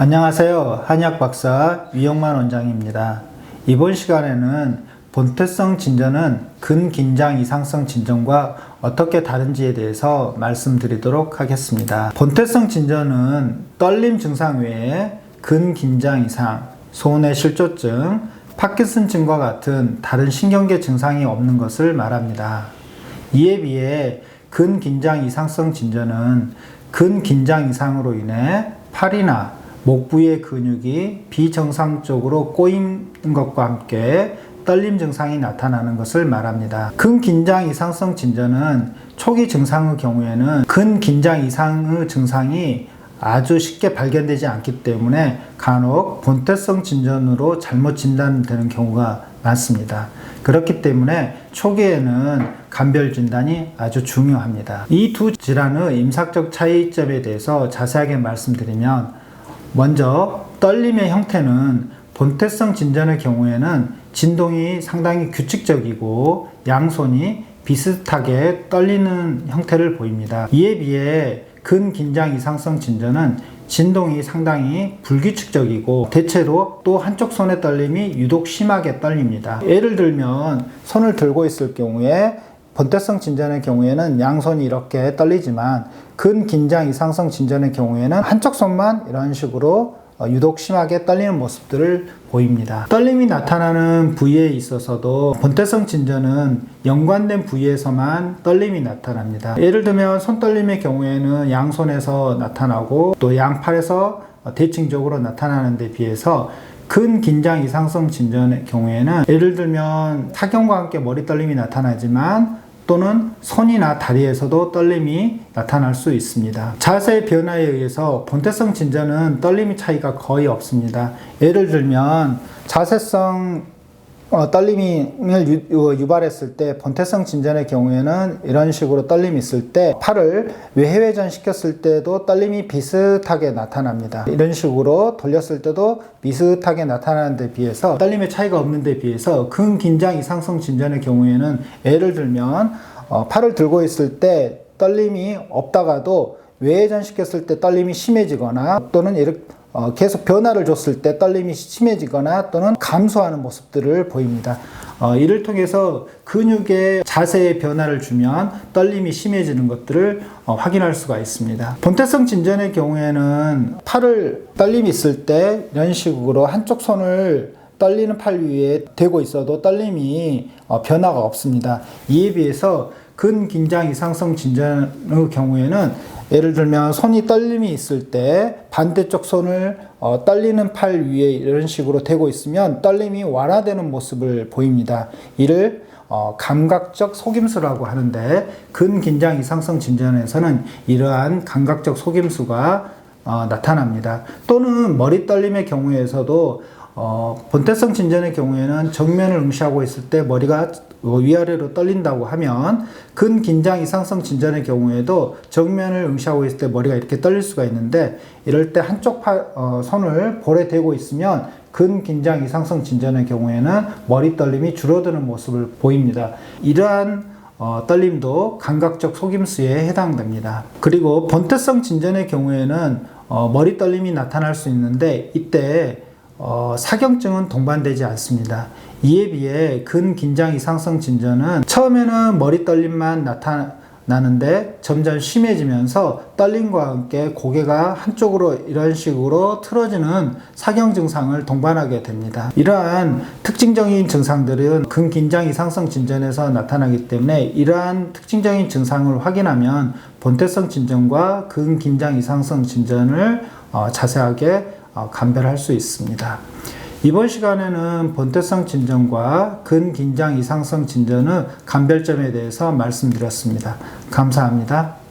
안녕하세요. 한의학 박사 위영만 원장입니다. 이번 시간에는 본태성 진전은 근긴장 이상성 진전과 어떻게 다른지에 대해서 말씀드리도록 하겠습니다. 본태성 진전은 떨림 증상 외에 근긴장 이상, 손의 실조증, 파킨슨증과 같은 다른 신경계 증상이 없는 것을 말합니다. 이에 비해 근긴장 이상성 진전은 근긴장 이상으로 인해 팔이나 목 부위의 근육이 비정상적으로 꼬이는 것과 함께 떨림 증상이 나타나는 것을 말합니다. 근긴장 이상성 진전은 초기 증상의 경우에는 근긴장 이상의 증상이 아주 쉽게 발견되지 않기 때문에 간혹 본태성 진전으로 잘못 진단되는 경우가 많습니다. 그렇기 때문에 초기에는 감별 진단이 아주 중요합니다. 이 두 질환의 임상적 차이점에 대해서 자세하게 말씀드리면, 먼저 떨림의 형태는 본태성 진전의 경우에는 진동이 상당히 규칙적이고 양손이 비슷하게 떨리는 형태를 보입니다. 이에 비해 근긴장 이상성 진전은 진동이 상당히 불규칙적이고 대체로 또 한쪽 손의 떨림이 유독 심하게 떨립니다. 예를 들면 손을 들고 있을 경우에 본태성 진전의 경우에는 양손이 이렇게 떨리지만 근긴장 이상성 진전의 경우에는 한쪽 손만 이런 식으로 유독 심하게 떨리는 모습들을 보입니다. 떨림이 나타나는 부위에 있어서도 본태성 진전은 연관된 부위에서만 떨림이 나타납니다. 예를 들면 손떨림의 경우에는 양손에서 나타나고 또 양팔에서 대칭적으로 나타나는 데 비해서 근긴장 이상성 진전의 경우에는 예를 들면 사경과 함께 머리 떨림이 나타나지만 또는 손이나 다리에서도 떨림이 나타날 수 있습니다. 자세의 변화에 의해서 본태성 진전은 떨림의 차이가 거의 없습니다. 예를 들면 자세성 떨림을 유발했을 때 본태성 진전의 경우에는 이런 식으로 떨림이 있을 때 팔을 외회전 시켰을 때도 떨림이 비슷하게 나타납니다. 이런 식으로 돌렸을 때도 비슷하게 나타나는 데 비해서 떨림의 차이가 없는 데 비해서 근긴장 이상성 진전의 경우에는 예를 들면 팔을 들고 있을 때 떨림이 없다가도 외회전 시켰을 때 떨림이 심해지거나 또는 계속 변화를 줬을 때 떨림이 심해지거나 또는 감소하는 모습들을 보입니다. 이를 통해서 근육의 자세의 변화를 주면 떨림이 심해지는 것들을 확인할 수가 있습니다. 본태성 진전의 경우에는 팔을 떨림이 있을 때 이런 식으로 한쪽 손을 떨리는 팔 위에 대고 있어도 떨림이 변화가 없습니다. 이에 비해서 근긴장 이상성 진전의 경우에는 예를 들면 손이 떨림이 있을 때 반대쪽 손을 떨리는 팔 위에 이런 식으로 대고 있으면 떨림이 완화되는 모습을 보입니다. 이를 감각적 속임수라고 하는데 근긴장 이상성 진전에서는 이러한 감각적 속임수가 나타납니다. 또는 머리 떨림의 경우에서도 본태성 진전의 경우에는 정면을 응시하고 있을 때 머리가 위아래로 떨린다고 하면 근긴장 이상성 진전의 경우에도 정면을 응시하고 있을 때 머리가 이렇게 떨릴 수가 있는데, 이럴 때 한쪽 손을 볼에 대고 있으면 근긴장 이상성 진전의 경우에는 머리 떨림이 줄어드는 모습을 보입니다. 이러한 떨림도 감각적 속임수에 해당됩니다. 그리고 본태성 진전의 경우에는 머리 떨림이 나타날 수 있는데 이때 사경증은 동반되지 않습니다. 이에 비해 근긴장 이상성 진전은 처음에는 머리 떨림만 나타나는데 점점 심해지면서 떨림과 함께 고개가 한쪽으로 이런 식으로 틀어지는 사경 증상을 동반하게 됩니다. 이러한 특징적인 증상들은 근긴장 이상성 진전에서 나타나기 때문에 이러한 특징적인 증상을 확인하면 본태성 진전과 근긴장 이상성 진전을 자세하게 감별할 수 있습니다. 이번 시간에는 본태성 진전과 근긴장 이상성 진전의 감별점에 대해서 말씀드렸습니다. 감사합니다.